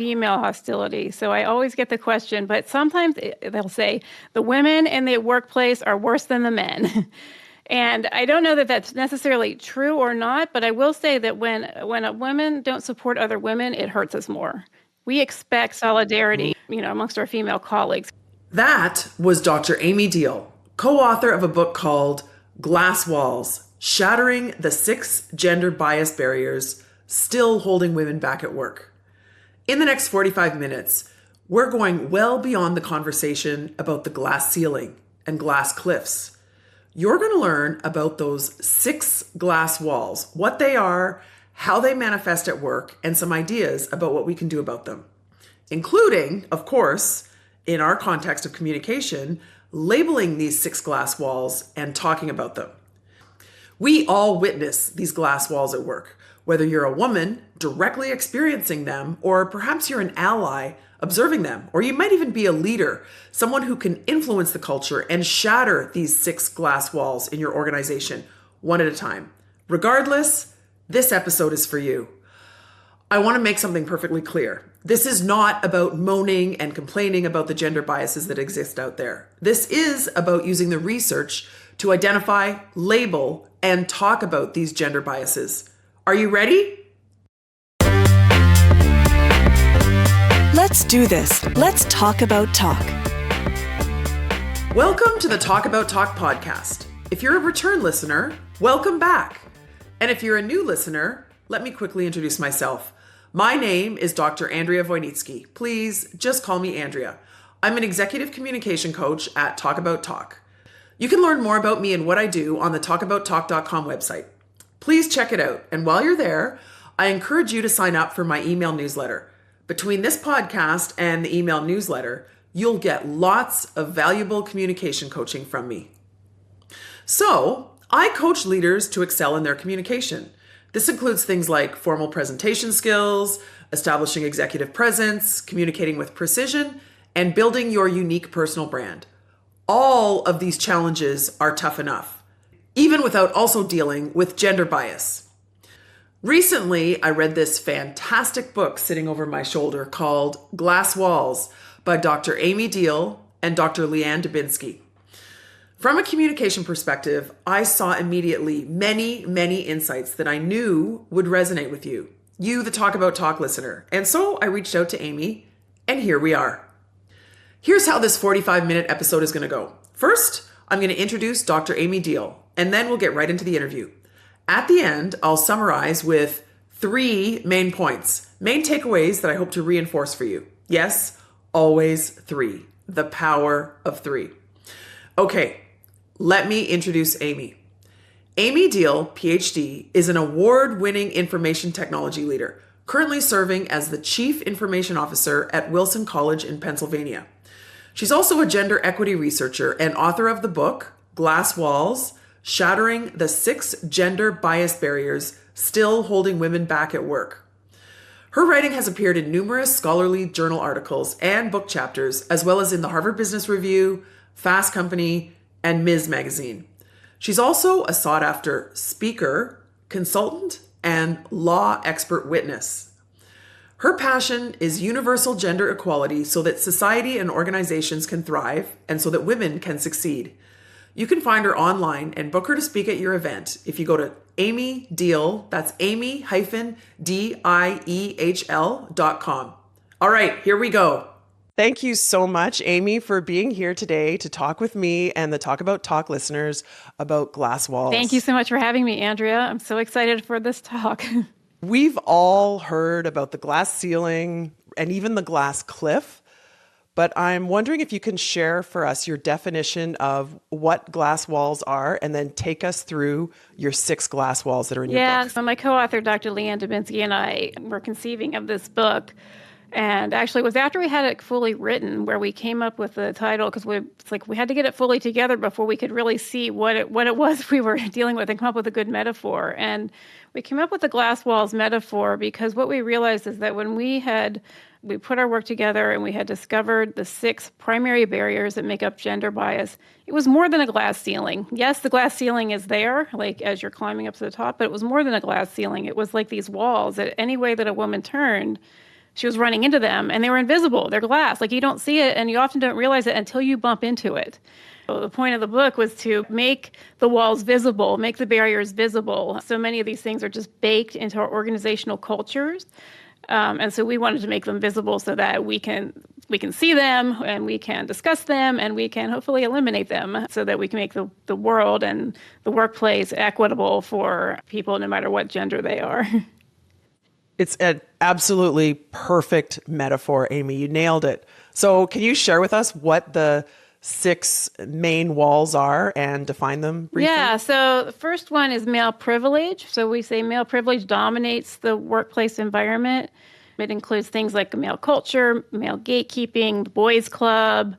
female hostility. So I always get the question, but sometimes they'll say the women in the workplace are worse than the men. And I don't know that that's necessarily true or not, but I will say that when women don't support other women, it hurts us more. We expect solidarity, amongst our female colleagues. That was Dr. Amy Diehl, co-author of a book called Glass Walls: Shattering the 6 Gender Bias Barriers Still Holding Women Back at Work. In the next 45 minutes, we're going well beyond the conversation about the glass ceiling and glass cliffs. You're going to learn about those 6 glass walls, what they are, how they manifest at work, and some ideas about what we can do about them, including, of course, in our context of communication, labeling these 6 glass walls and talking about them. We all witness these glass walls at work, whether you're a woman directly experiencing them, or perhaps you're an ally observing them, or you might even be a leader, someone who can influence the culture and shatter these 6 glass walls in your organization one at a time. Regardless, this episode is for you. I want to make something perfectly clear. This is not about moaning and complaining about the gender biases that exist out there. This is about using the research to identify, label, and talk about these gender biases. Are you ready? Let's do this. Let's talk about talk. Welcome to the Talk About Talk podcast. If you're a return listener, welcome back. And if you're a new listener, let me quickly introduce myself. My name is Dr. Andrea Wojnicki. Please just call me Andrea. I'm an executive communication coach at Talk About Talk. You can learn more about me and what I do on the talkabouttalk.com website. Please check it out. And while you're there, I encourage you to sign up for my email newsletter. Between this podcast and the email newsletter, you'll get lots of valuable communication coaching from me. So, I coach leaders to excel in their communication. This includes things like formal presentation skills, establishing executive presence, communicating with precision, and building your unique personal brand. All of these challenges are tough enough, even without also dealing with gender bias. Recently, I read this fantastic book sitting over my shoulder called Glass Walls by Dr. Amy Diehl and Dr. Leanne Dubinsky. From a communication perspective, I saw immediately many insights that I knew would resonate with you, the Talk About Talk listener. And so I reached out to Amy, and here we are. Here's how this 45-minute episode is going to go. First, I'm going to introduce Dr. Amy Diehl, and then we'll get right into the interview. At the end, I'll summarize with 3 main points, main takeaways that I hope to reinforce for you. Yes, always 3. The power of 3. Okay, let me introduce Amy. Amy Diehl, PhD, is an award-winning information technology leader, currently serving as the Chief Information Officer at Wilson College in Pennsylvania. She's also a gender equity researcher and author of the book, Glass Walls: Shattering the 6 Gender Bias Barriers Still Holding Women Back at Work. Her writing has appeared in numerous scholarly journal articles and book chapters, as well as in the Harvard Business Review, Fast Company, and Ms. Magazine. She's also a sought-after speaker, consultant, and law expert witness. Her passion is universal gender equality so that society and organizations can thrive and so that women can succeed. You can find her online and book her to speak at your event if you go to Amy Diehl, that's Amy-Diehl.com. All right, here we go. Thank you so much, Amy, for being here today to talk with me and the Talk About Talk listeners about glass walls. Thank you so much for having me, Andrea. I'm so excited for this talk. We've all heard about the glass ceiling and even the glass cliff. But I'm wondering if you can share for us your definition of what glass walls are and then take us through your 6 glass walls that are in your book. Yeah, so my co-author, Dr. Leanne Dubinsky, and I were conceiving of this book. And actually, it was after we had it fully written where we came up with the title, because we had to get it fully together before we could really see what it was we were dealing with and come up with a good metaphor. And we came up with the glass walls metaphor because what we realized is that when we put our work together and we had discovered the 6 primary barriers that make up gender bias, it was more than a glass ceiling. Yes, the glass ceiling is there, like as you're climbing up to the top, but it was more than a glass ceiling. It was like these walls that any way that a woman turned, she was running into them, and they were invisible. They're glass. Like, you don't see it, and you often don't realize it until you bump into it. So the point of the book was to make the walls visible, make the barriers visible. So many of these things are just baked into our organizational cultures. And so we wanted to make them visible so that we can see them, and we can discuss them, and we can hopefully eliminate them, so that we can make the world and the workplace equitable for people no matter what gender they are. It's an absolutely perfect metaphor, Amy. You nailed it. So can you share with us what the 6 main walls are and define them briefly? Yeah, so the first one is male privilege. So we say male privilege dominates the workplace environment. It includes things like male culture, male gatekeeping, the boys club.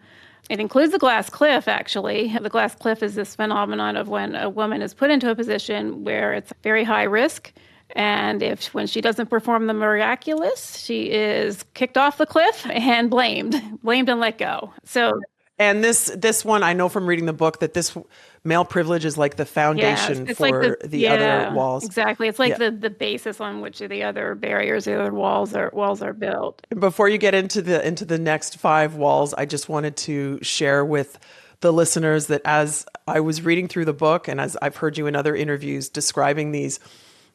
It includes the glass cliff, actually. The glass cliff is this phenomenon of when a woman is put into a position where it's very high risk. And when she doesn't perform the miraculous, she is kicked off the cliff and blamed and let go. So, and this one, I know from reading the book that this male privilege is like the foundation it's for like the other walls. Exactly. It's like the basis on which the other barriers, the other walls are built. Before you get into the next 5 walls, I just wanted to share with the listeners that as I was reading through the book, and as I've heard you in other interviews describing these,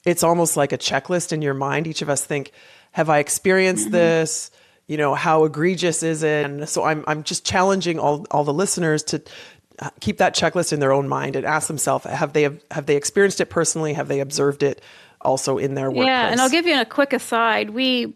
it's almost like a checklist in your mind. Each of us think, have I experienced this? You know, how egregious is it? And so I'm just challenging all the listeners to keep that checklist in their own mind and ask themselves, have they experienced it personally? Have they observed it also in their workplace? Yeah, and I'll give you a quick aside. We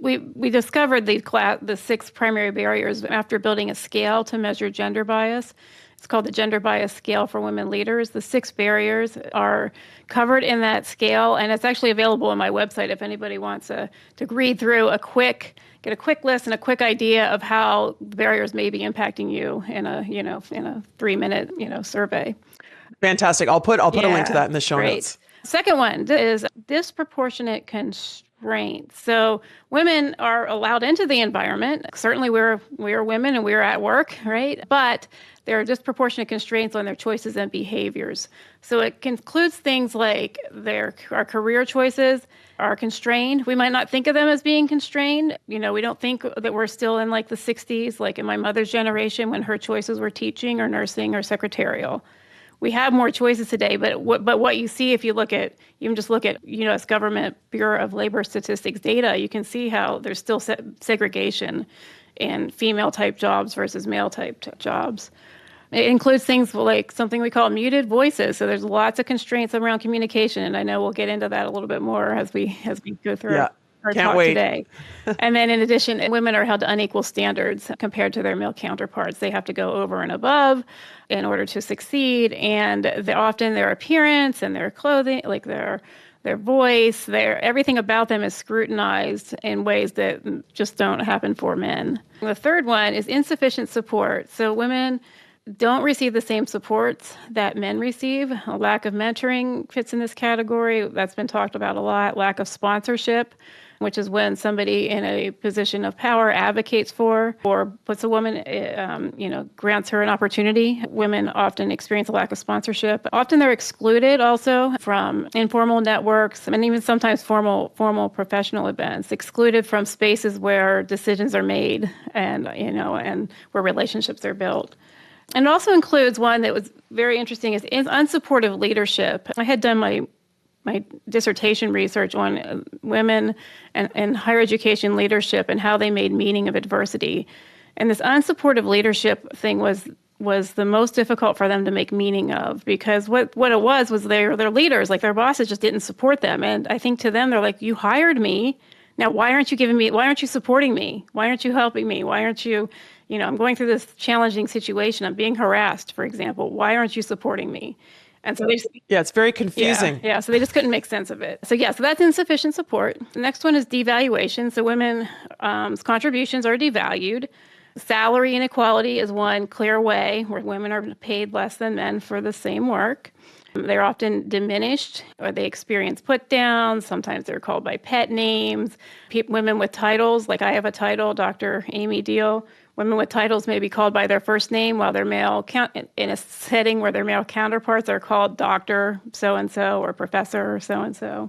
discovered the 6 primary barriers after building a scale to measure gender bias. It's called the Gender Bias Scale for Women Leaders. The 6 barriers are covered in that scale, and it's actually available on my website if anybody wants to read through get a quick list and a quick idea of how barriers may be impacting you in a 3-minute survey. Fantastic. I'll put a link to that in the show notes. Second one is disproportionate constraints. So women are allowed into the environment. Certainly we are women and we're at work, right? But there are disproportionate constraints on their choices and behaviors. So it includes things like our career choices are constrained. We might not think of them as being constrained. We don't think that we're still in like the 60s, like in my mother's generation when her choices were teaching or nursing or secretarial. We have more choices today, but what you see if you just look at U.S. Government Bureau of Labor Statistics data, you can see how there's still segregation in female-type jobs versus male-type jobs. It includes things like something we call muted voices. So there's lots of constraints around communication, and I know we'll get into that a little bit more as we go through our talk today. And then in addition, women are held to unequal standards compared to their male counterparts. They have to go over and above in order to succeed, and often their appearance and their clothing, like their voice, everything about them is scrutinized in ways that just don't happen for men. The third one is insufficient support. So women don't receive the same supports that men receive. A lack of mentoring fits in this category. That's been talked about a lot. Lack of sponsorship, which is when somebody in a position of power advocates for or puts a woman, grants her an opportunity. Women often experience a lack of sponsorship. Often they're excluded also from informal networks and even sometimes formal professional events, excluded from spaces where decisions are made and where relationships are built. And it also includes one that was very interesting is unsupportive leadership. I had done my dissertation research on women and higher education leadership and how they made meaning of adversity. And this unsupportive leadership thing was the most difficult for them to make meaning of, because what it was their leaders, like their bosses just didn't support them. And I think to them, they're like, you hired me. Now, why aren't you supporting me? Why aren't you helping me? Why aren't you, I'm going through this challenging situation. I'm being harassed, for example. Why aren't you supporting me? And so it's very confusing. Yeah, so they just couldn't make sense of it. So that's insufficient support. The next one is devaluation. So women's contributions are devalued. Salary inequality is one clear way where women are paid less than men for the same work. They're often diminished, or they experience put downs. Sometimes they're called by pet names. Women with titles, like I have a title, Dr. Amy Diehl. Women with titles may be called by their first name, while their male in a setting where their male counterparts are called Doctor so-and-so or Professor so-and-so.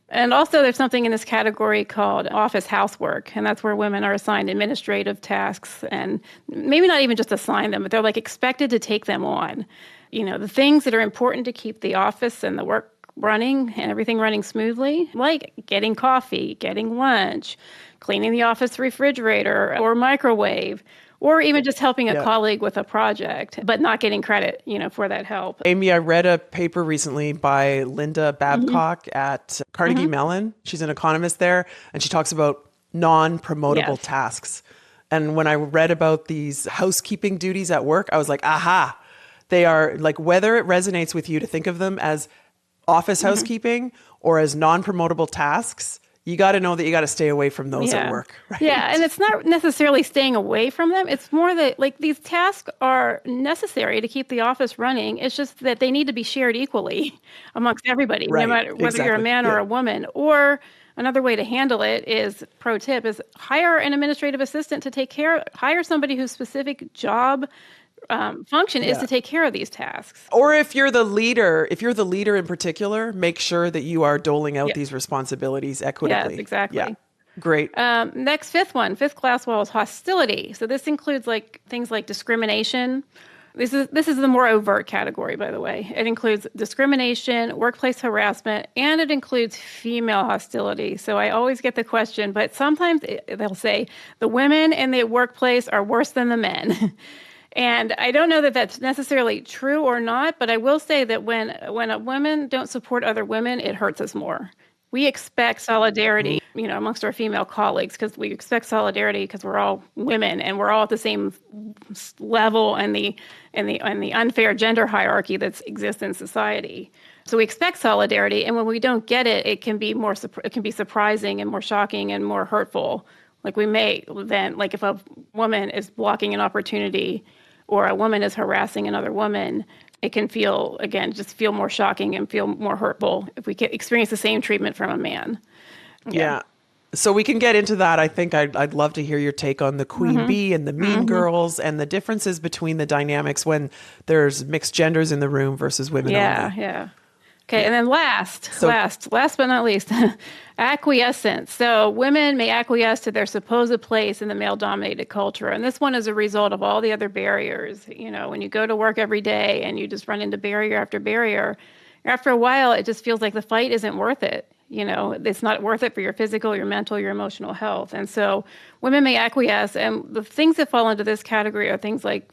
And also there's something in this category called office housework, and that's where women are assigned administrative tasks and maybe not even just assigned them, but they're like expected to take them on. The things that are important to keep the office and the work running and everything running smoothly, like getting coffee, getting lunch, cleaning the office refrigerator or microwave, or even just helping a colleague with a project, but not getting credit, for that help. Amy, I read a paper recently by Linda Babcock at Carnegie Mellon. She's an economist there, and she talks about non-promotable tasks. And when I read about these housekeeping duties at work, I was like, aha, they are like, whether it resonates with you to think of them as office housekeeping or as non-promotable tasks, you got to know that you got to stay away from those at work. Right? Yeah, and it's not necessarily staying away from them. It's more that like these tasks are necessary to keep the office running. It's just that they need to be shared equally amongst everybody, no matter whether you're a man or a woman. Or another way to handle it is, pro tip, is hire an administrative assistant to hire somebody whose specific job function is to take care of these tasks. Or if you're the leader in particular, make sure that you are doling out these responsibilities equitably. Yes, exactly. Yeah. Great. Next, fifth class wall is hostility. So this includes like things like discrimination. This is the more overt category, by the way. It includes discrimination, workplace harassment, and it includes female hostility. So I always get the question, but sometimes they'll say the women in the workplace are worse than the men. And I don't know that that's necessarily true or not, but I will say that when a women don't support other women, it hurts us more. We expect solidarity, amongst our female colleagues, because we expect solidarity because we're all women and we're all at the same level in the unfair gender hierarchy that exists in society. So we expect solidarity, and when we don't get it, it can be surprising and more shocking and more hurtful. Like we may then, like if a woman is blocking an opportunity or a woman is harassing another woman, it can feel more shocking and feel more hurtful if we experience the same treatment from a man. Yeah. So we can get into that. I think I'd love to hear your take on the queen bee and the mean girls and the differences between the dynamics when there's mixed genders in the room versus women only. Yeah. Okay, and then last but not least, acquiescence. So women may acquiesce to their supposed place in the male-dominated culture, and this one is a result of all the other barriers. When you go to work every day and you just run into barrier after barrier, after a while, it just feels like the fight isn't worth it. It's not worth it for your physical, your mental, your emotional health. And so women may acquiesce, and the things that fall into this category are things like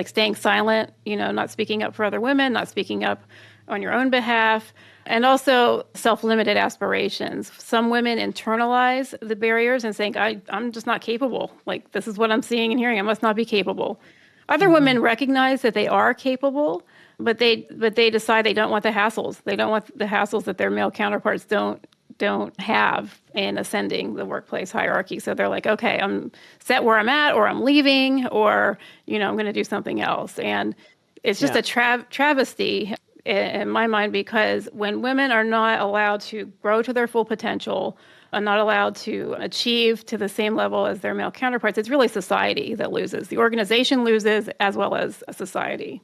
staying silent, not speaking up for other women, not speaking up on your own behalf, and also self-limited aspirations. Some women internalize the barriers and think, I'm just not capable. Like, this is what I'm seeing and hearing. I must not be capable. Other women recognize that they are capable, but they decide they don't want the hassles. They don't want the hassles that their male counterparts don't have in ascending the workplace hierarchy. So they're like, okay, I'm set where I'm at, or I'm leaving, or I'm going to do something else. And it's just a travesty in my mind, because when women are not allowed to grow to their full potential, are not allowed to achieve to the same level as their male counterparts, it's really society that loses. The organization loses as well as society.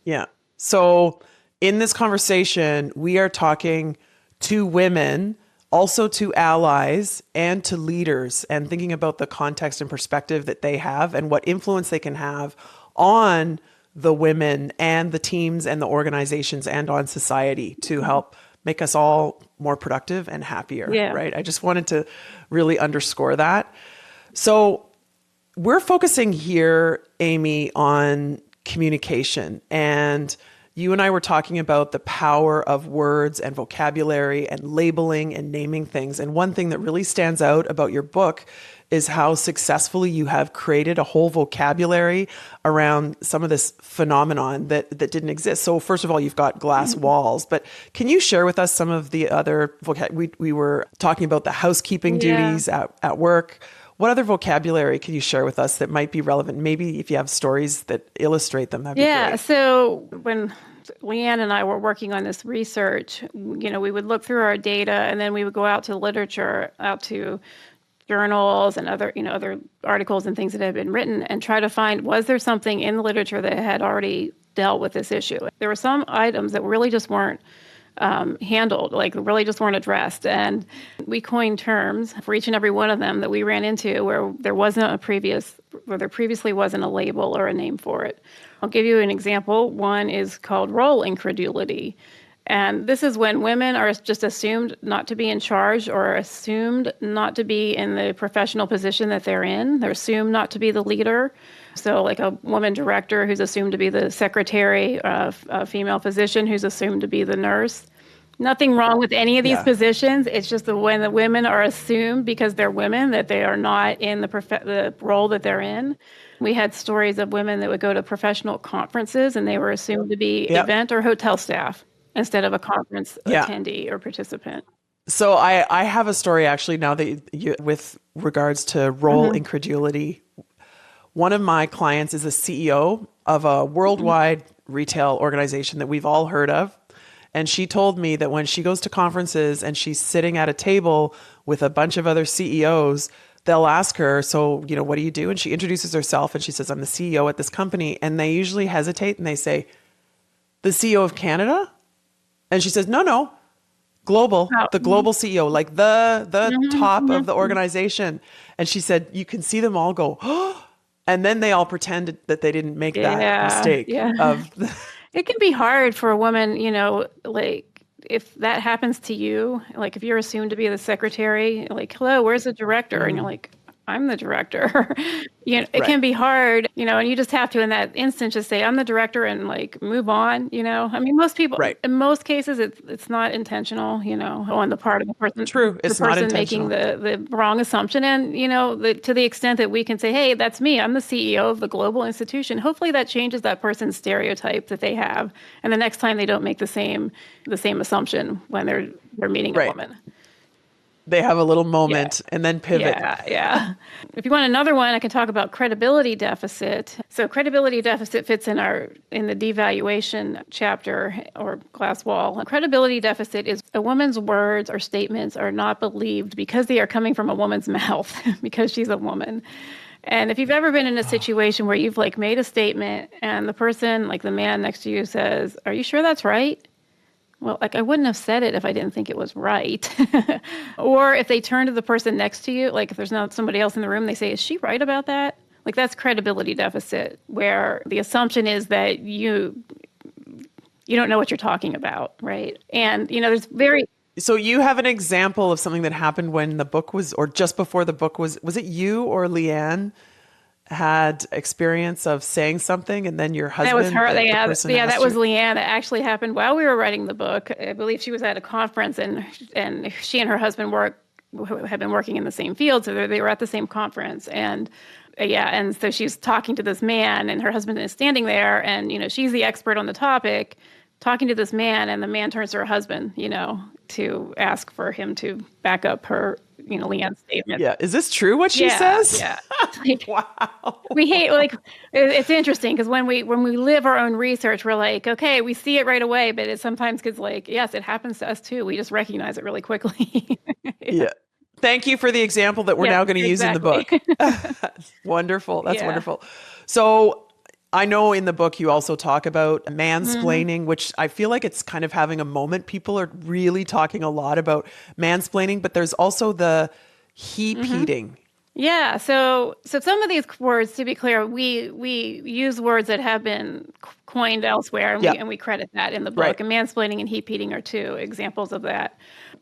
Yeah. So in this conversation, we are talking to women, also to allies and to leaders, and thinking about the context and perspective that they have and what influence they can have on the women and the teams and the organizations and on society to help make us all more productive and happier, right? I just wanted to really underscore that. So we're focusing here, Amy, on communication, and you and I were talking about the power of words and vocabulary and labeling and naming things. And one thing that really stands out about your book is how successfully you have created a whole vocabulary around some of this phenomenon that didn't exist. So first of all, you've got glass walls, but can you share with us some of the other we were talking about the housekeeping duties at work. What other vocabulary can you share with us that might be relevant? Maybe if you have stories that illustrate them, that'd be great. So when Leanne and I were working on this research, we would look through our data, and then we would go out to literature, out to journals and other articles and things that had been written, and try to find, was there something in the literature that had already dealt with this issue? There were some items that really just weren't handled, like really just weren't addressed. And we coined terms for each and every one of them that we ran into where there previously wasn't a label or a name for it. I'll give you an example. One is called role incredulity. And this is when women are just assumed not to be in charge or assumed not to be in the professional position that they're in. They're assumed not to be the leader. So like a woman director who's assumed to be the secretary, a female physician who's assumed to be the nurse. Nothing wrong with any of these positions. It's just when the women are assumed because they're women that they are not in the role that they're in. We had stories of women that would go to professional conferences and they were assumed to be event or hotel staff instead of a conference attendee or participant. So I have a story actually now that with regards to role incredulity. One of my clients is a CEO of a worldwide retail organization that we've all heard of. And she told me that when she goes to conferences and she's sitting at a table with a bunch of other CEOs, they'll ask her, so, what do you do? And she introduces herself and she says, I'm the CEO at this company. And they usually hesitate and they say, the CEO of Canada? And she says, no, global, the global CEO, like the top of the organization. And she said, you can see them all go, oh, and then they all pretend that they didn't make that mistake of. It can be hard for a woman, like if that happens to you, like if you're assumed to be the secretary, like, hello, where's the director? And you're like, I'm the director. It can be hard, and you just have to, in that instance, just say, I'm the director and like move on, I mean, most people, in most cases, it's not intentional, on the part of the person. True. It's the person not making the wrong assumption. And, to the extent that we can say, hey, that's me, I'm the CEO of the global institution. Hopefully that changes that person's stereotype that they have. And the next time they don't make the same assumption when they're meeting a woman. They have a little moment and then pivot. Yeah. If you want another one, I can talk about credibility deficit. So credibility deficit fits in the devaluation chapter or glass wall. A credibility deficit is a woman's words or statements are not believed because they are coming from a woman's mouth because she's a woman. And if you've ever been in a situation where you've like made a statement and the person, like the man next to you says, are you sure that's right? Well, like I wouldn't have said it if I didn't think it was right. Or if they turn to the person next to you, like if there's not somebody else in the room, they say, is she right about that? Like that's credibility deficit, where the assumption is that you don't know what you're talking about, right? And, So you have an example of something that happened when the book was, or just before the book was it you or Leanne had experience of saying something and then your husband? That was her. That was Leanne. That actually happened while we were writing the book. I believe she was at a conference and she and her husband had been working in the same field. So they were at the same conference. And and so she's talking to this man and her husband is standing there and, she's the expert on the topic talking to this man and the man turns to her husband, to ask for him to back up her, Leanne's statement. Yeah. Is this true what she says? Yeah. Wow. We hate, it's interesting because when we live our own research, we're like, okay, we see it right away, but it sometimes gets like, yes, it happens to us too. We just recognize it really quickly. Yeah. Thank you for the example that we're now going to use in the book. Wonderful. That's wonderful. So I know in the book you also talk about mansplaining, which I feel like it's kind of having a moment. People are really talking a lot about mansplaining, but there's also the heap-heating. Yeah. So some of these words, to be clear, we use words that have been coined elsewhere, and we credit that in the book. Right. And mansplaining and heap-heating are two examples of that.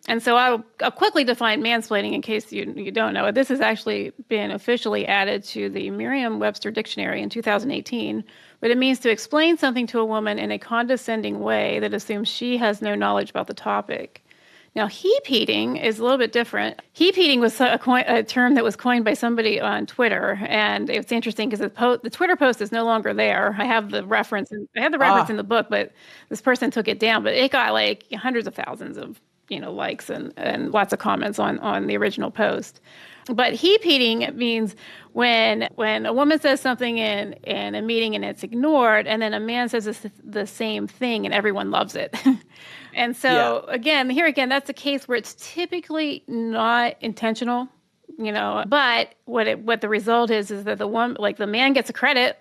And so I'll quickly define mansplaining in case you don't know. This has actually been officially added to the Merriam-Webster dictionary in 2018, but it means to explain something to a woman in a condescending way that assumes she has no knowledge about the topic. Now, heap-heating is a little bit different. Heap-heating was a term that was coined by somebody on Twitter, and it's interesting because the Twitter post is no longer there. I have the reference, in the book, but this person took it down. But it got like hundreds of thousands of likes and lots of comments on the original post. But heap-heating means when a woman says something in a meeting and it's ignored, and then a man says the same thing and everyone loves it. And so again, that's a case where it's typically not intentional, but what the result is that the woman, like the man gets a credit,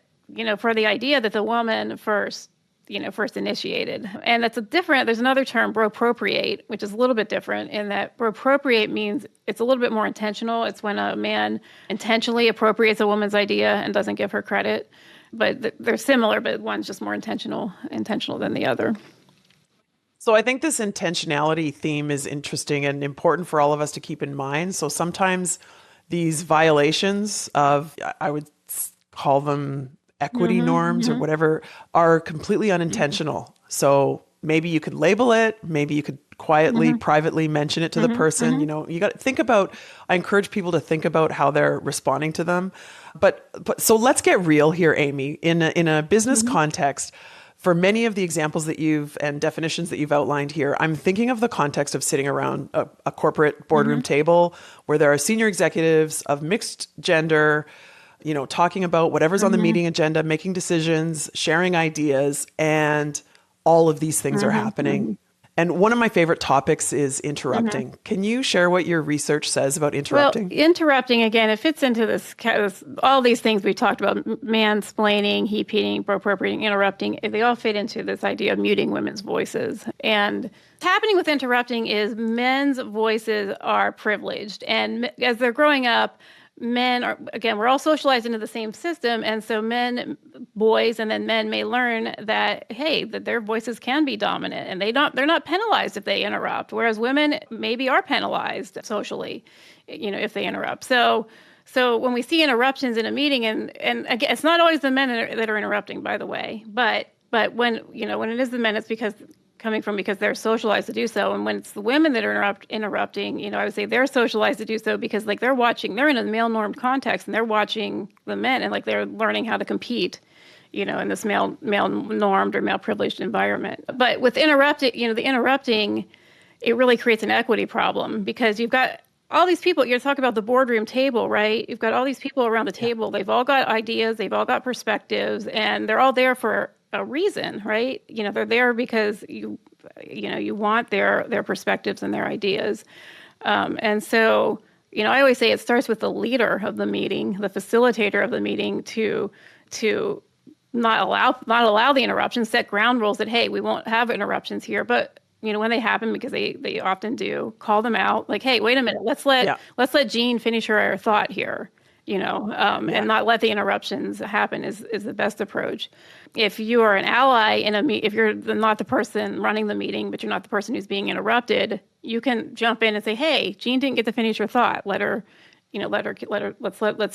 for the idea that the woman first first initiated. And there's another term, bropropriate, which is a little bit different in that bropropriate means it's a little bit more intentional. It's when a man intentionally appropriates a woman's idea and doesn't give her credit. But they're similar, but one's just more intentional than the other. So I think this intentionality theme is interesting and important for all of us to keep in mind. So sometimes these violations of, I would call them equity norms or whatever, are completely unintentional. So maybe you could label it, maybe you could quietly, privately mention it to the person. You got to think about, I encourage people to think about how they're responding to them. But so let's get real here, Amy, in a business context. For many of the examples and definitions that you've outlined here, I'm thinking of the context of sitting around a corporate boardroom table where there are senior executives of mixed gender, talking about whatever's on the meeting agenda, making decisions, sharing ideas, and all of these things are happening. And one of my favorite topics is interrupting. Can you share what your research says about interrupting? Well, interrupting, again, it fits into this all these things we talked about, mansplaining, heap-eating, appropriating, interrupting. They all fit into this idea of muting women's voices. And what's happening with interrupting is men's voices are privileged. And as they're growing up, we're all socialized into the same system. And so boys and then men may learn that, hey, that their voices can be dominant and they're not penalized if they interrupt. Whereas women maybe are penalized socially, if they interrupt. So when we see interruptions in a meeting, and again, it's not always the men that are interrupting, by the way, but when it is the men, it's because they're socialized to do so. And when it's the women that are interrupting, I would say they're socialized to do so because they're in a male normed context and they're watching the men and they're learning how to compete, in this male normed or male privileged environment. But with interrupting, the interrupting, it really creates an equity problem because you've got all these people. You're talking about the boardroom table, right? You've got all these people around the table. They've all got ideas. They've all got perspectives, and they're all there for a reason, right? They're there because you want their perspectives and their ideas. And so, I always say it starts with the leader of the meeting, the facilitator of the meeting to not allow the interruptions, set ground rules that, hey, we won't have interruptions here. But, when they happen, because they often do, call them out like, hey, wait a minute, let's let Jean finish her thought here. And not let the interruptions happen is the best approach. If you are an ally if you're not the person running the meeting, but you're not the person who's being interrupted, you can jump in and say, "Hey, Jean didn't get to finish her thought. Let's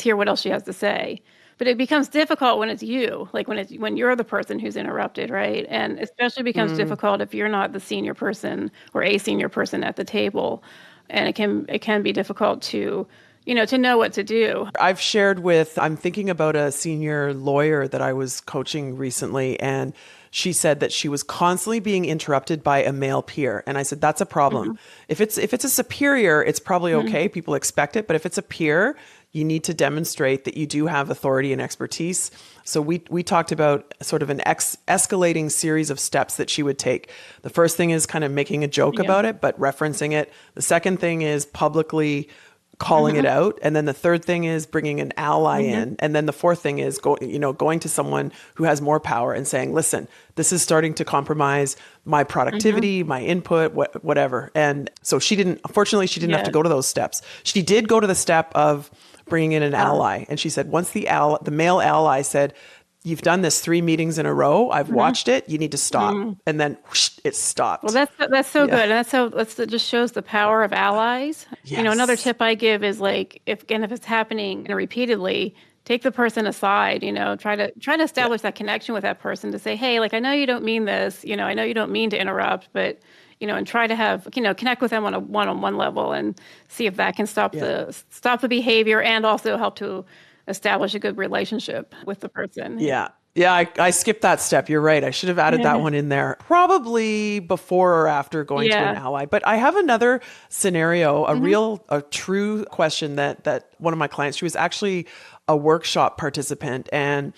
hear what else she has to say." But it becomes difficult when it's you, when you're the person who's interrupted, right? And especially becomes difficult if you're not the senior person or a senior person at the table, and it can be difficult to know what to do. I'm thinking about a senior lawyer that I was coaching recently, and she said that she was constantly being interrupted by a male peer. And I said, that's a problem. If it's a superior, it's probably okay. People expect it. But if it's a peer, you need to demonstrate that you do have authority and expertise. So we talked about sort of an escalating series of steps that she would take. The first thing is kind of making a joke about it, but referencing it. The second thing is publicly calling it out. And then the third thing is bringing an ally in. And then the fourth thing is going to someone who has more power and saying, listen, this is starting to compromise my productivity, my input, whatever. And so unfortunately, she didn't have to go to those steps. She did go to the step of bringing in an ally. And she said, once the male ally said, you've done this 3 meetings in a row, I've watched it, you need to stop. And then whoosh, it stopped. Well, that's so good. And it just shows the power of allies. Yes. Another tip I give is if it's happening repeatedly, take the person aside, try to establish that connection with that person to say, hey, I know you don't mean this, I know you don't mean to interrupt, but and try to have, connect with them on a one-on-one level and see if that can stop the behavior and also help to establish a good relationship with the person. Yeah. Yeah, I skipped that step. You're right. I should have added that one in there. Probably before or after going to an ally. But I have another scenario, a true question that one of my clients, she was actually a workshop participant. And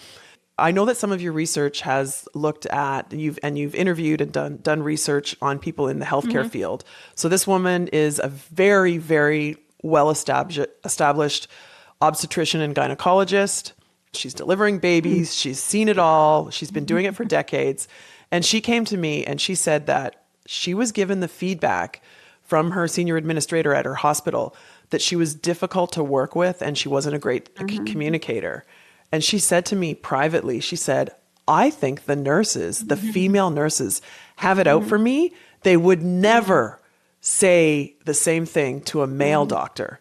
I know that some of your research has looked at, you've interviewed and done research on people in the healthcare field. So this woman is a very, very well-established obstetrician and gynecologist. She's delivering babies. She's seen it all. She's been doing it for decades. And she came to me and she said that she was given the feedback from her senior administrator at her hospital that she was difficult to work with and she wasn't a great communicator. And she said to me privately, she said, I think the nurses, the female nurses, have it out for me. They would never say the same thing to a male doctor.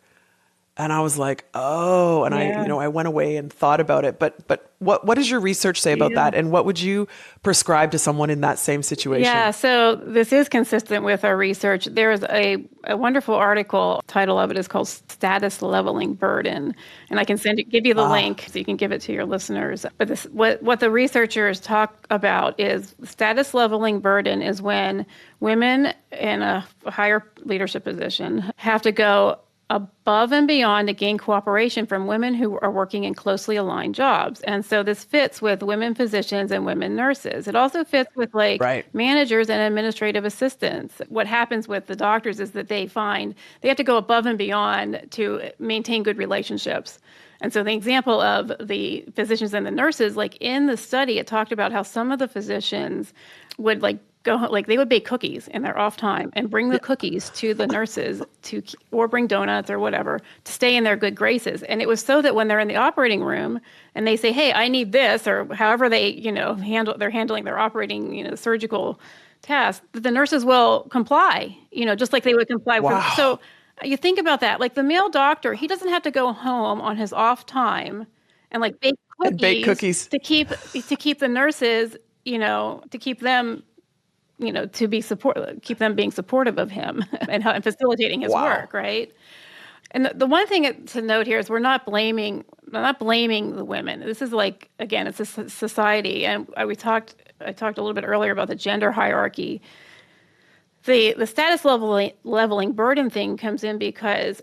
And I was like, oh, and I went away and thought about it. But what does your research say about that? And what would you prescribe to someone in that same situation? Yeah, so this is consistent with our research. There's a wonderful article. Title of it is called Status Leveling Burden. And I can give you the link so you can give it to your listeners. But what the researchers talk about is status leveling burden is when women in a higher leadership position have to go above and beyond to gain cooperation from women who are working in closely aligned jobs. And so this fits with women physicians and women nurses. It also fits with managers and administrative assistants. What happens with the doctors is that they find they have to go above and beyond to maintain good relationships. And so the example of the physicians and the nurses, in the study, it talked about how some of the physicians would they would bake cookies in their off time and bring the cookies to the nurses or bring donuts or whatever to stay in their good graces. And it was so that when they're in the operating room and they say, hey, I need this, or however they, they're handling their operating, surgical task, that the nurses will comply, just like they would comply. Wow. So you think about that, the male doctor, he doesn't have to go home on his off time and bake cookies to keep the nurses, to keep them keep them being supportive of him and facilitating his work, right? And the one thing to note here is we're not blaming the women. This is again, it's a society, and I talked a little bit earlier about the gender hierarchy. The status leveling burden thing comes in because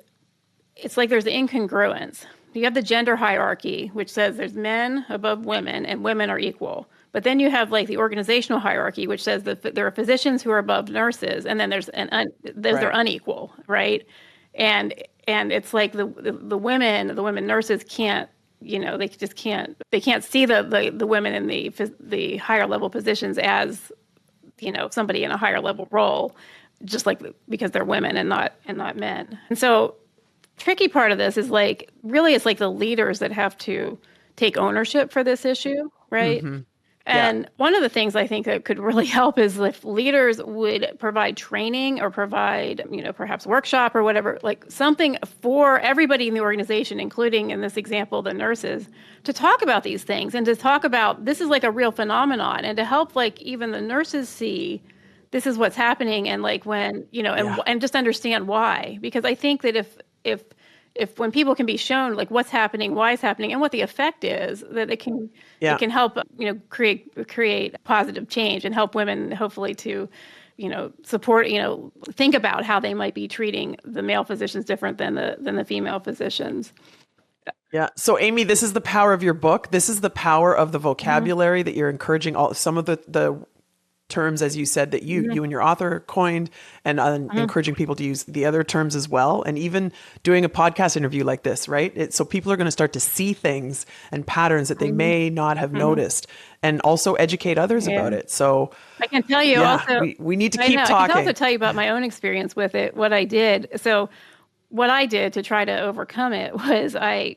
it's there's the incongruence. You have the gender hierarchy, which says there's men above women and women are equal. But then you have the organizational hierarchy, which says that there are physicians who are above nurses, and then those are unequal, right? And it's the women nurses can't, they can't see the women in the higher level positions as, somebody in a higher level role, just because they're women and not men. And so tricky part of this is really it's the leaders that have to take ownership for this issue, right? Mm-hmm. And one of the things I think that could really help is if leaders would provide training or provide, perhaps workshop or whatever, something for everybody in the organization, including in this example, the nurses, to talk about these things and to talk about this is a real phenomenon and to help even the nurses see this is what's happening and when, and just understand why. Because I think that if when people can be shown what's happening, why it's happening, and what the effect is, that it can help create positive change and help women hopefully to support think about how they might be treating the male physicians different than the female physicians. Yeah. So Amy, this is the power of your book. This is the power of the vocabulary that you're encouraging some of the terms, as you said, that you and your author coined, and encouraging people to use the other terms as well. And even doing a podcast interview like this, right? So people are going to start to see things and patterns that they may not have noticed, and also educate others about it. So I can tell you also, we need to keep talking. I can also tell you about my own experience with it, what I did. So what I did to try to overcome it was I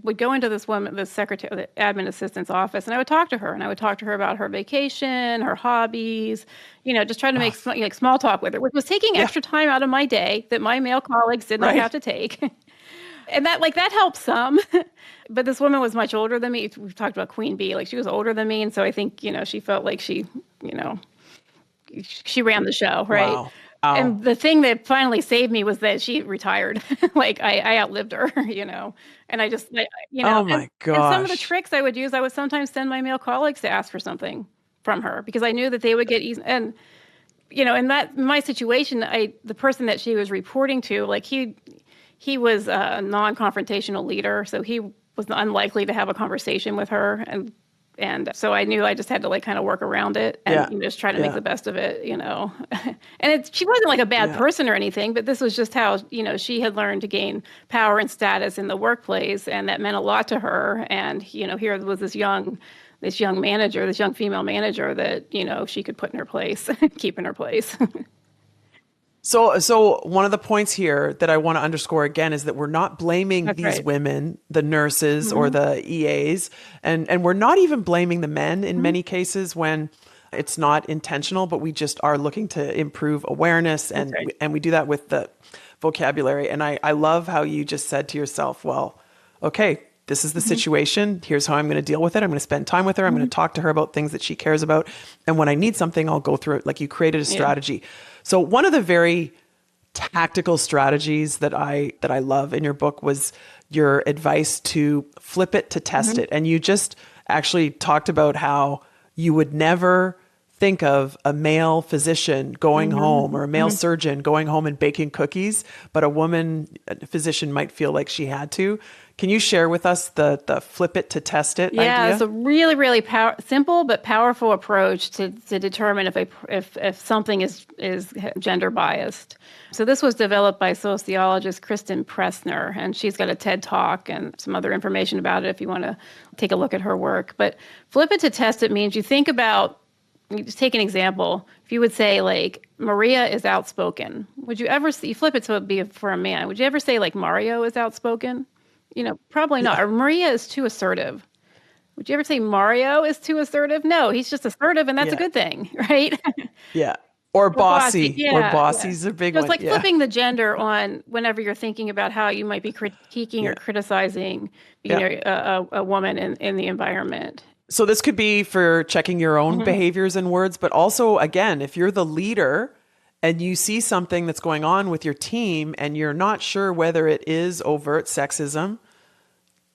would go into this woman, the secretary, the admin assistant's office, and I would talk to her. And I would talk to her about her vacation, her hobbies, just trying to make small talk with her, which was taking extra time out of my day that my male colleagues did not have to take. And that helped some. But this woman was much older than me. We've talked about Queen Bee. She was older than me. And so I think, she felt like she ran the show, right? Wow. And the thing that finally saved me was that she retired. I outlived her, and I just, oh my gosh. And some of the tricks I would use, I would sometimes send my male colleagues to ask for something from her because I knew that they would get easy. And, in my situation, the person that she was reporting to, he was a non-confrontational leader. So he was unlikely to have a conversation with her. And so I knew I just had to kind of work around it and just try to make the best of it, And she wasn't a bad person or anything, but this was just how, she had learned to gain power and status in the workplace, and that meant a lot to her. And, here was this young this young manager, this young female manager that, she could put in her place, keep in her place. So one of the points here that I want to underscore again is that we're not blaming That's these right. women, the nurses or the EAs, and we're not even blaming the men in many cases when it's not intentional, but we just are looking to improve awareness, and right. and we do that with the vocabulary. And I love how you just said to yourself, well, okay, this is the situation. Here's how I'm going to deal with it. I'm going to spend time with her. I'm going to talk to her about things that she cares about. And when I need something, I'll go through it. Like, you created a strategy. So one of the very tactical strategies that I love in your book was your advice to flip it to test it. And you just actually talked about how you would never think of a male physician going home or a male surgeon going home and baking cookies, but a woman physician might feel like she had to. Can you share with us the flip it to test it idea? It's a really, really simple but powerful approach to determine if something is gender biased. So this was developed by sociologist Kristen Pressner, and she's got a TED Talk and some other information about it if you want to take a look at her work. But flip it to test it means you think about, you just take an example. If you would say, like, Maria is outspoken, would you ever you flip it to be for a man? Would you ever say, like, Mario is outspoken? Probably not. Or Maria is too assertive. Would you ever say Mario is too assertive? No, he's just assertive, and that's a good thing, right? Yeah. Or bossy. Or Yeah, bossy's a big Just one. like flipping the gender on whenever you're thinking about how you might be critiquing or criticizing a woman in the environment. So this could be for checking your own behaviors and words, but also, again, if you're the leader and you see something that's going on with your team and you're not sure whether it is overt sexism,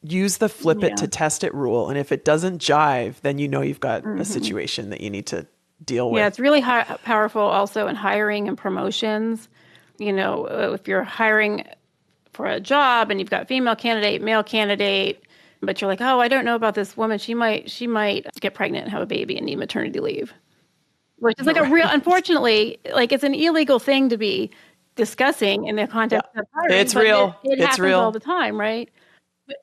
use the flip it to test it rule. And if it doesn't jive, then you've got a situation that you need to deal with. Yeah, it's really powerful also in hiring and promotions. If you're hiring for a job and you've got female candidate, male candidate, but you're like, oh, I don't know about this woman. She might get pregnant and have a baby and need maternity leave. Which is like unfortunately, like, it's an illegal thing to be discussing in the context of hiring. It's real. It It's happens real. all the time, right?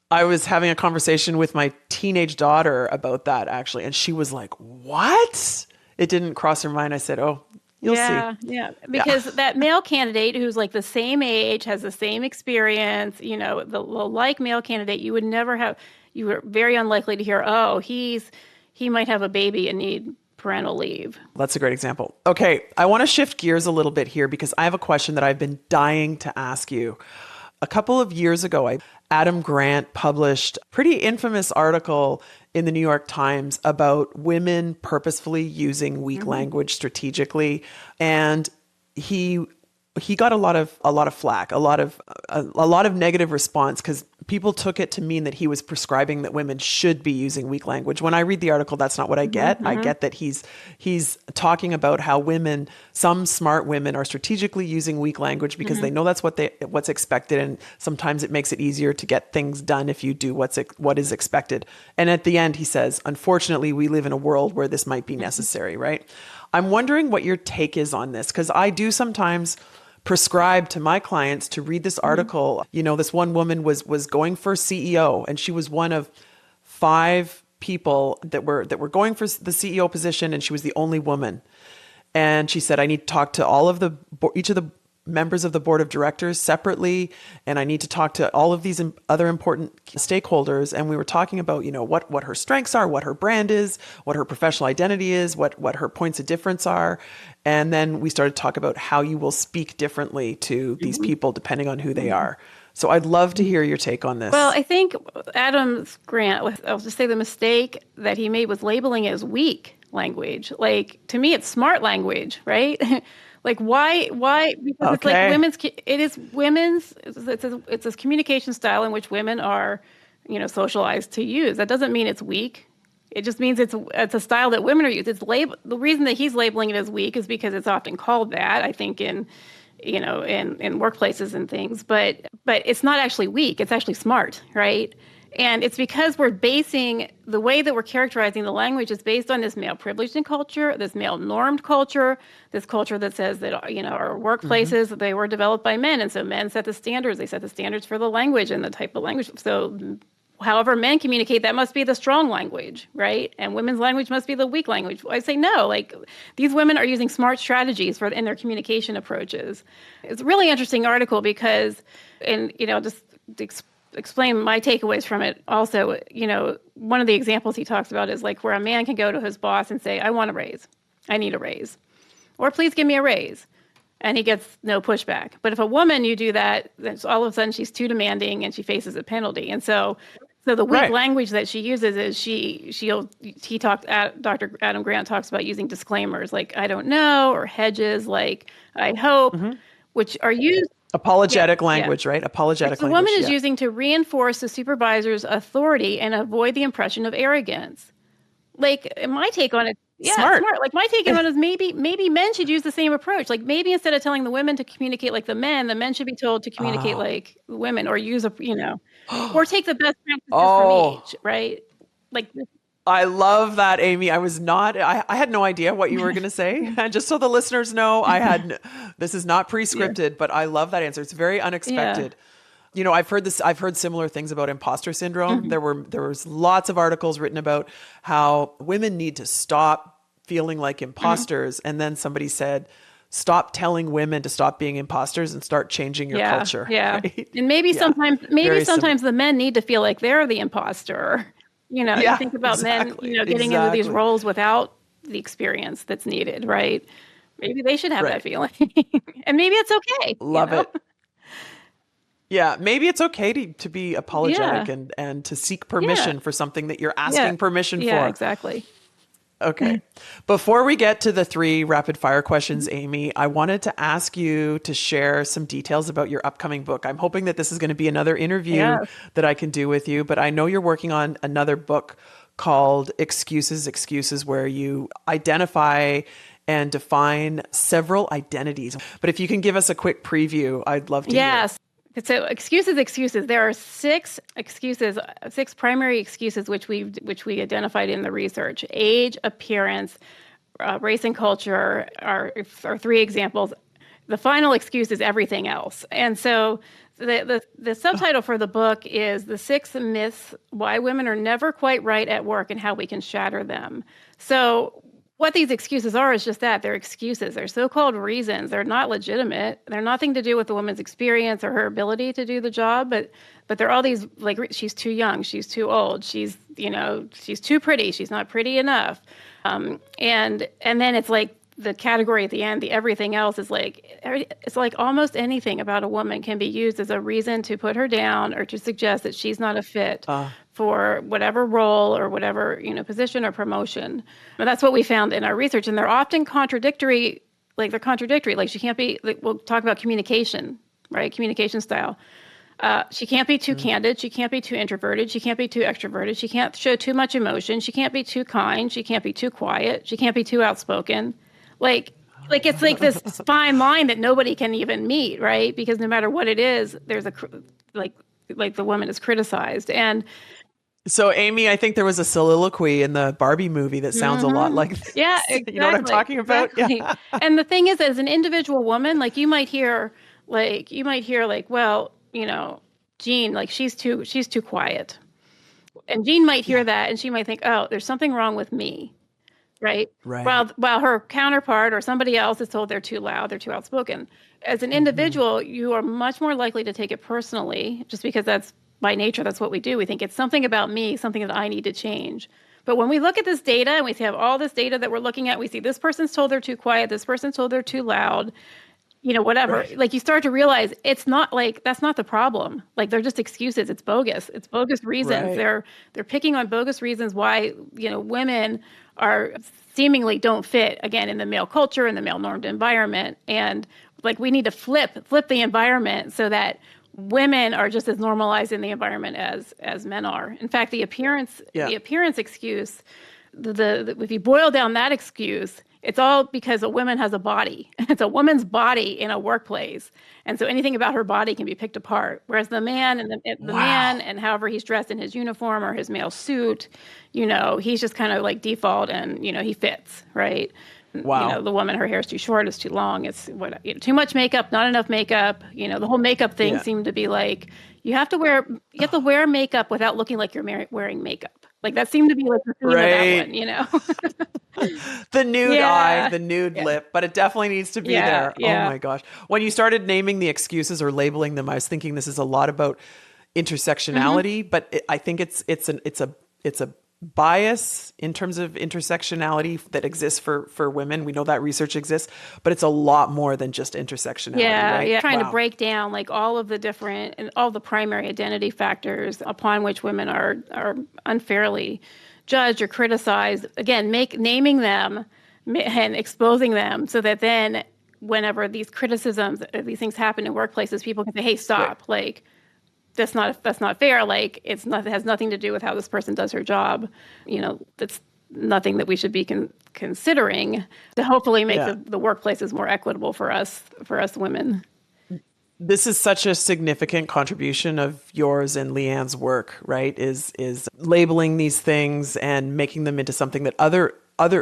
I was having a conversation with my teenage daughter about that, actually, and she was like, what? It didn't cross her mind. I said, oh, you'll see. Yeah. Because that male candidate who's like the same age, has the same experience, the like male candidate, you were very unlikely to hear, oh, he might have a baby and need parental leave. That's a great example. Okay, I want to shift gears a little bit here because I have a question that I've been dying to ask you. A couple of years ago, Adam Grant published a pretty infamous article in the New York Times about women purposefully using weak language strategically, and he got a lot of flack, a lot of negative response, because people took it to mean that he was prescribing that women should be using weak language. When I read the article, that's not what I get. I get that he's talking about how some smart women are strategically using weak language because they know that's what's expected, and sometimes it makes it easier to get things done if you do what is expected. And at the end, he says, unfortunately, we live in a world where this might be necessary, right? I'm wondering what your take is on this, because I do sometimes prescribe to my clients to read this article. This one woman was going for CEO, and she was one of 5 people that were going for the CEO position, and she was the only woman. And she said, I need to talk to each of the members of the board of directors separately, and I need to talk to all of these other important stakeholders. And we were talking about, what her strengths are, what her brand is, what her professional identity is, what her points of difference are. And then we started to talk about how you will speak differently to these people depending on who they are. So I'd love to hear your take on this. Well, I think Adam Grant, I'll just say the mistake that he made was labeling it as weak language. Like, to me, it's smart language, right? Like, why? Because it's like women's, it's a communication style in which women are, socialized to use. That doesn't mean it's weak. It just means it's a style that women are used. The reason that he's labeling it as weak is because it's often called that, I think, in workplaces and things. But it's not actually weak. It's actually smart, right? And it's because we're basing the way that we're characterizing the language is based on this male privileged culture, this male normed culture, this culture that says that, our workplaces, they were developed by men. And so men set the standards. They set the standards for the language and the type of language. So however men communicate, that must be the strong language, right? And women's language must be the weak language. I say no, like these women are using smart strategies in their communication approaches. It's a really interesting article because, and, just to explain my takeaways from it also, one of the examples he talks about is like where a man can go to his boss and say, I want a raise. I need a raise. Or please give me a raise. And he gets no pushback. But if a woman, you do that, then all of a sudden she's too demanding and she faces a penalty. And so the weak language that she uses is Dr. Adam Grant talks about using disclaimers like, I don't know, or hedges like, I hope, which are used. Apologetic language, right? Apologetic language. The woman is using to reinforce the supervisor's authority and avoid the impression of arrogance. Like, my take on it, smart. Like, my take on it is maybe men should use the same approach. Like, maybe instead of telling the women to communicate like the men should be told to communicate like women, or use or take the best practices from each, right? Like, I love that, Amy. I had no idea what you were going to say. And just so the listeners know, this is not pre-scripted, but I love that answer. It's very unexpected. Yeah. I've heard similar things about imposter syndrome. Mm-hmm. There was lots of articles written about how women need to stop feeling like imposters. Mm-hmm. And then somebody said, stop telling women to stop being imposters and start changing your culture. Yeah. Right? And maybe sometimes the men need to feel like they're the imposter. You think about men, getting into these roles without the experience that's needed, right? Maybe they should have that feeling. And maybe it's okay. Love it. Yeah, maybe it's okay to be apologetic and to seek permission for something that you're asking permission for. Yeah, exactly. Okay. Before we get to the 3 rapid fire questions, Amy, I wanted to ask you to share some details about your upcoming book. I'm hoping that this is going to be another interview that I can do with you, but I know you're working on another book called Excuses, where you identify and define several identities. But if you can give us a quick preview, I'd love to hear. So excuses. There are 6 primary excuses which we identified in the research. Age, appearance, race, and culture are 3 examples. The final excuse is everything else. And so the subtitle for the book is The 6 Myths Why Women Are Never Quite Right at Work and How We Can Shatter Them. So what these excuses are is just that. They're excuses. They're so-called reasons. They're not legitimate. They're nothing to do with the woman's experience or her ability to do the job, but there are all these, like, she's too young, she's too old, she's too pretty, she's not pretty enough. And then it's like the category at the end, the everything else is like, it's like almost anything about a woman can be used as a reason to put her down or to suggest that she's not a fit for whatever role or whatever, position or promotion. But that's what we found in our research. And they're often contradictory. Like, she can't be, we'll talk about communication, right? Communication style. She can't be too candid. She can't be too introverted. She can't be too extroverted. She can't show too much emotion. She can't be too kind. She can't be too quiet. She can't be too outspoken. Like it's like this fine line that nobody can even meet, right? Because no matter what it is, there's like the woman is criticized. And so, Amy, I think there was a soliloquy in the Barbie movie that sounds a lot like this. Yeah, exactly. You know what I'm talking about? Exactly. Yeah. And the thing is, as an individual woman, like you might hear, well, Jean, like she's too quiet. And Jean might hear that and she might think, oh, there's something wrong with me. Right. While her counterpart or somebody else is told they're too loud, they're too outspoken. As an individual, you are much more likely to take it personally, just because that's by nature, that's what we do. We think it's something about me, something that I need to change. But when we look at this data and we have all this data that we're looking at, we see this person's told they're too quiet, this person's told they're too loud, whatever. Right. Like, you start to realize it's not like, that's not the problem. Like, they're just excuses. It's bogus. It's bogus reasons. Right. They're picking on bogus reasons why, women are seemingly don't fit, again, in the male culture, in the male normed environment. And like, we need to flip the environment so that women are just as normalized in the environment as men are. In fact, the appearance excuse, if you boil down that excuse, it's all because a woman has a body. It's a woman's body in a workplace. And so anything about her body can be picked apart. Whereas the man and the man and however he's dressed in his uniform or his male suit, he's just kind of like default and, he fits, right? Wow. The woman, her hair is too short, it's too long, it's too much makeup, not enough makeup. The whole makeup thing seemed to be like, you have to wear makeup without looking like you're wearing makeup. Like that seemed to be like the theme of that one, you know? The nude eye, the nude Yeah. lip, but it definitely needs to be there. Yeah. Oh my gosh. When you started naming the excuses or labeling them, I was thinking this is a lot about intersectionality, but I think it's a bias in terms of intersectionality that exists for women. We know that research exists, but it's a lot more than just intersectionality, right? Yeah. Trying to break down like all of the different and all the primary identity factors upon which women are unfairly judged or criticized. Again, naming them and exposing them so that then whenever these criticisms, these things happen in workplaces, people can say, hey, stop. Right. Like, that's not fair. Like, it has nothing to do with how this person does her job. You know, that's nothing that we should be considering to hopefully make the workplaces more equitable for us women. This is such a significant contribution of yours and Leanne's work, right? Is labeling these things and making them into something that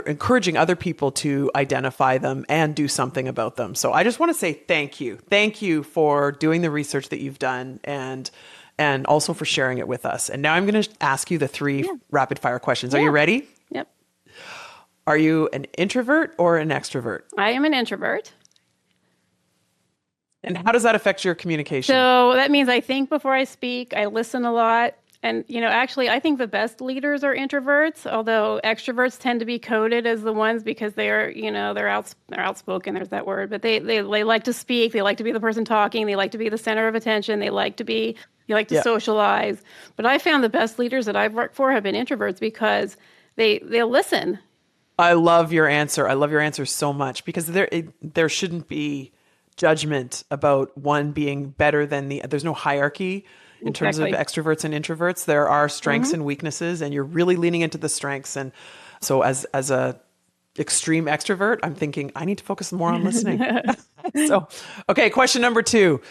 encouraging other people to identify them and do something about them. So I just want to say thank you. Thank you for doing the research that you've done and also for sharing it with us. And now I'm going to ask you the 3 rapid fire questions. Are you ready? Yep. Are you an introvert or an extrovert? I am an introvert. And how does that affect your communication? So that means I think before I speak, I listen a lot. And, you know, actually, I think the best leaders are introverts, although extroverts tend to be coded as the ones because they are, you know, they're outspoken, there's that word, but they like to speak, they like to be the person talking, they like to be the center of attention, they like to socialize. But I found the best leaders that I've worked for have been introverts because they'll listen. I love your answer. I love your answer so much because there shouldn't be judgment about one being better than there's no hierarchy in terms of extroverts and introverts. There are strengths and weaknesses, and you're really leaning into the strengths. And so as a extreme extrovert, I'm thinking I need to focus more on listening. So, okay, question number 2.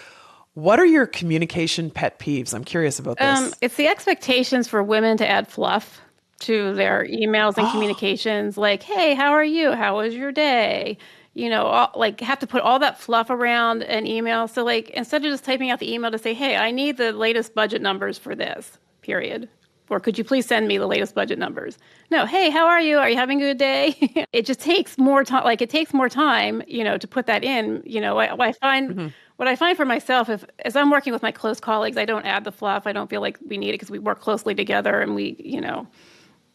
What are your communication pet peeves? I'm curious about this. It's the expectations for women to add fluff to their emails and communications, like, hey, how are you? How was your day? You know, have to put all that fluff around an email. So like, instead of just typing out the email to say, hey, I need the latest budget numbers for this, period. Or could you please send me the latest budget numbers? No, hey, how are you? Are you having a good day? It just takes more time. Like it takes more time, you know, to put that in. You know, what I find for myself, as I'm working with my close colleagues, I don't add the fluff. I don't feel like we need it because we work closely together and we, you know,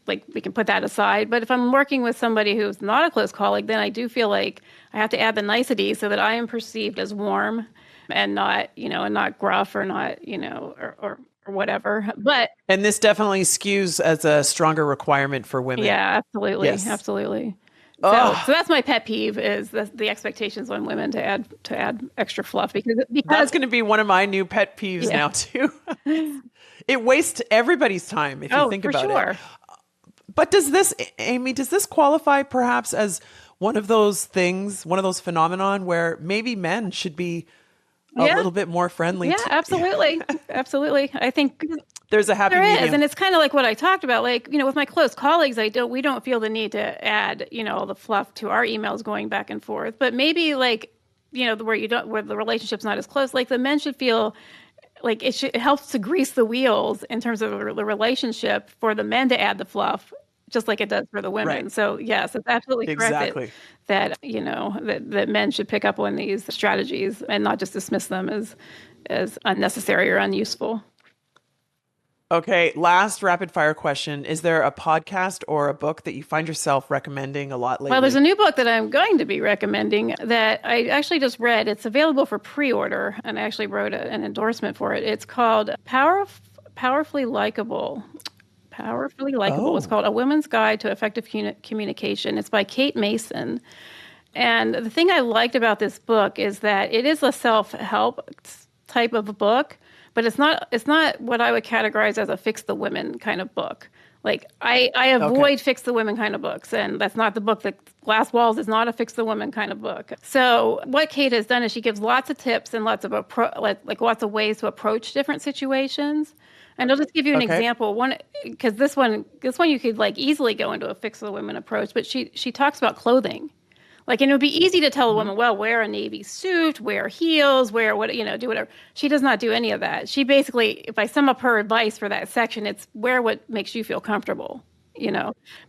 like we can put that aside. But if I'm working with somebody who's not a close colleague, then I do feel like I have to add the niceties so that I am perceived as warm and not, you know, and not gruff or not, you know, or whatever. And this definitely skews as a stronger requirement for women. Yeah, absolutely. Yes. Absolutely. So that's my pet peeve is the expectations on women to add extra fluff because that's going to be one of my new pet peeves now too. It wastes everybody's time if you think about it. But does this qualify perhaps as one of those things, one of those phenomenon where maybe men should be a little bit more friendly? Yeah, absolutely. Absolutely. I think there's a happy medium. There is. And it's kind of like what I talked about. Like, you know, with my close colleagues, we don't feel the need to add, you know, all the fluff to our emails going back and forth. But maybe like, you know, where the relationship's not as close, like the men should feel like it helps to grease the wheels in terms of the relationship for the men to add the fluff, just like it does for the women. Right. So yes, it's absolutely correct that you know that men should pick up on these strategies and not just dismiss them as unnecessary or unuseful. Okay, last rapid fire question. Is there a podcast or a book that you find yourself recommending a lot lately? Well, there's a new book that I'm going to be recommending that I actually just read. It's available for pre-order, and I actually wrote an endorsement for it. It's called Powerfully Likeable. It's called A Woman's Guide to Effective Communication. It's by Kate Mason. And the thing I liked about this book is that it is a self-help type of a book, but it's not what I would categorize as a fix the women kind of book. Like I avoid fix the women kind of books, and that's not the book. That Glass Walls is not a fix the women kind of book. So what Kate has done is she gives lots of tips and lots of lots of ways to approach different situations. And I'll just give you an example. Because this one you could like easily go into a fix the women approach, but she talks about clothing. Like, and it would be easy to tell a woman, well, wear a navy suit, wear heels, wear what, do whatever. She does not do any of that. She basically, if I sum up her advice for that section, it's wear what makes you feel comfortable.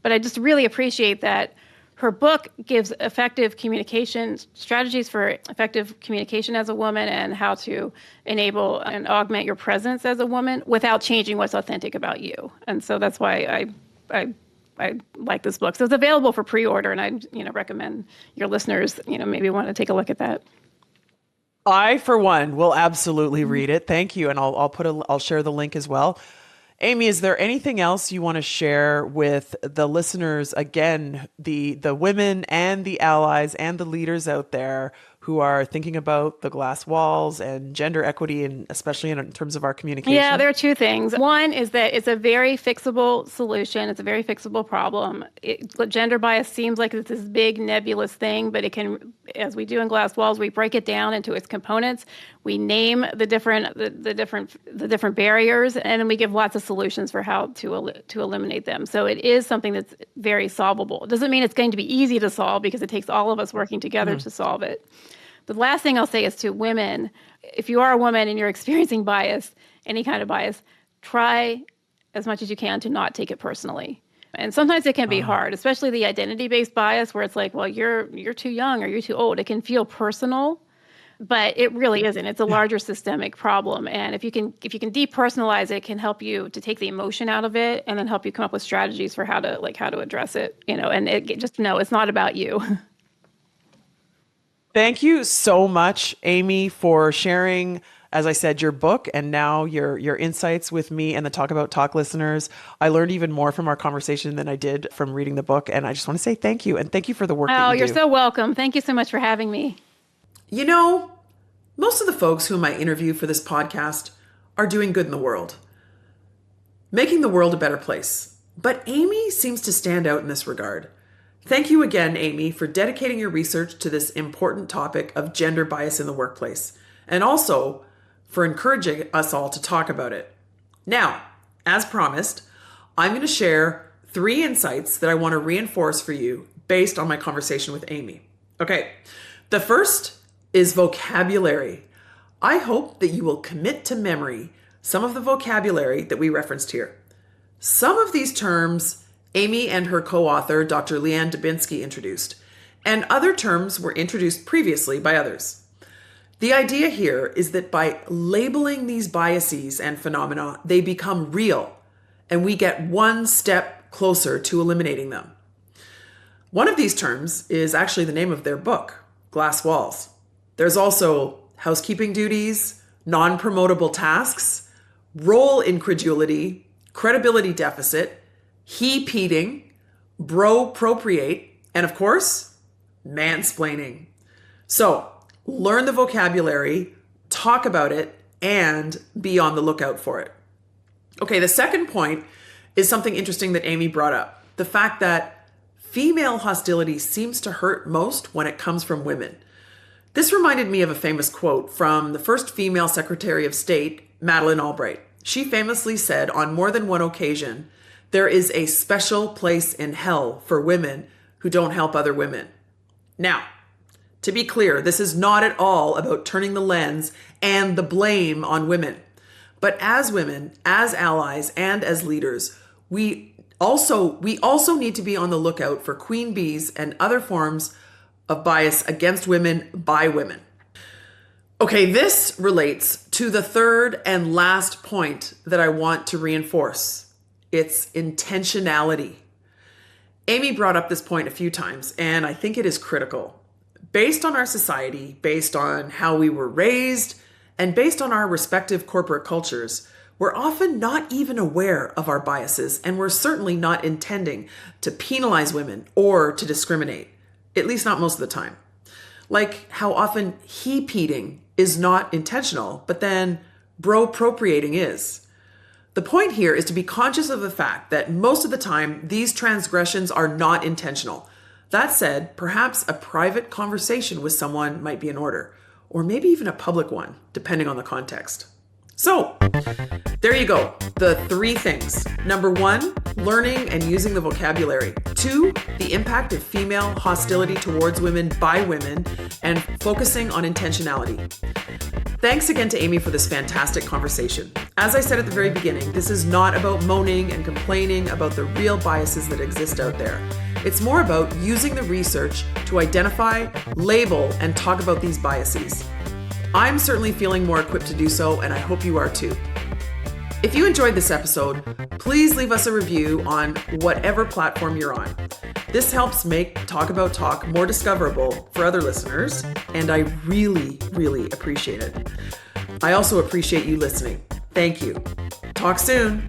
But I just really appreciate that her book gives effective communication strategies for effective communication as a woman and how to enable and augment your presence as a woman without changing what's authentic about you. And so that's why I like this book. So it's available for pre-order, and I recommend your listeners maybe want to take a look at that. I, for one, will absolutely read it. Thank you, and I'll share the link as well. Amy, is there anything else you want to share with the listeners? Again, the women and the allies and the leaders out there who are thinking about the glass walls and gender equity, and especially in terms of our communication? Yeah, there are two things. One is that it's a very fixable solution. It's a very fixable problem. Gender bias seems like it's this big nebulous thing, but it can, as we do in glass walls, we break it down into its components. We name the different barriers, and then we give lots of solutions for how to eliminate them. So it is something that's very solvable. It doesn't mean it's going to be easy to solve, because it takes all of us working together to solve it. The last thing I'll say is to women, if you are a woman and you're experiencing bias, any kind of bias, try as much as you can to not take it personally. And sometimes it can be hard, especially the identity-based bias, where it's like, well, you're too young or you're too old. It can feel personal, but it really isn't. It's a larger systemic problem. And if you can depersonalize it, can help you to take the emotion out of it, and then help you come up with strategies for how to address it. And just know it's not about you. Thank you so much, Amy, for sharing, as I said, your book and now your insights with me and the Talk About Talk listeners. I learned even more from our conversation than I did from reading the book. And I just want to say thank you. And thank you for the work that you do. Oh, you're so welcome. Thank you so much for having me. Most of the folks whom I interview for this podcast are doing good in the world, making the world a better place. But Amy seems to stand out in this regard. Thank you again, Amy, for dedicating your research to this important topic of gender bias in the workplace, and also for encouraging us all to talk about it. Now, as promised, I'm going to share 3 insights that I want to reinforce for you based on my conversation with Amy. Okay, the first is vocabulary. I hope that you will commit to memory some of the vocabulary that we referenced here. Some of these terms Amy and her co-author, Dr. Leanne Dubinsky, introduced, and other terms were introduced previously by others. The idea here is that by labeling these biases and phenomena, they become real, and we get one step closer to eliminating them. One of these terms is actually the name of their book, Glass Walls. There's also housekeeping duties, non-promotable tasks, role incredulity, credibility deficit, he-peating, bro-propriate, and of course, mansplaining. So learn the vocabulary, talk about it, and be on the lookout for it. Okay, the second point is something interesting that Amy brought up. The fact that female hostility seems to hurt most when it comes from women. This reminded me of a famous quote from the first female Secretary of State, Madeleine Albright. She famously said on more than one occasion, "There is a special place in hell for women who don't help other women." Now, to be clear, this is not at all about turning the lens and the blame on women. But as women, as allies, and as leaders, we also need to be on the lookout for queen bees and other forms of bias against women by women. Okay, this relates to the third and last point that I want to reinforce. It's intentionality. Amy brought up this point a few times, and I think it is critical. Based on our society, based on how we were raised, and based on our respective corporate cultures, we're often not even aware of our biases, and we're certainly not intending to penalize women or to discriminate, at least not most of the time. Like how often he-peating is not intentional, but then bro-propriating is. The point here is to be conscious of the fact that most of the time, these transgressions are not intentional. That said, perhaps a private conversation with someone might be in order, or maybe even a public one, depending on the context. So, there you go. The 3 things. Number 1, learning and using the vocabulary. 2, the impact of female hostility towards women by women and focusing on intentionality. Thanks again to Amy for this fantastic conversation. As I said at the very beginning, this is not about moaning and complaining about the real biases that exist out there. It's more about using the research to identify, label, and talk about these biases. I'm certainly feeling more equipped to do so, and I hope you are too. If you enjoyed this episode, please leave us a review on whatever platform you're on. This helps make Talk About Talk more discoverable for other listeners, and I really, really appreciate it. I also appreciate you listening. Thank you. Talk soon.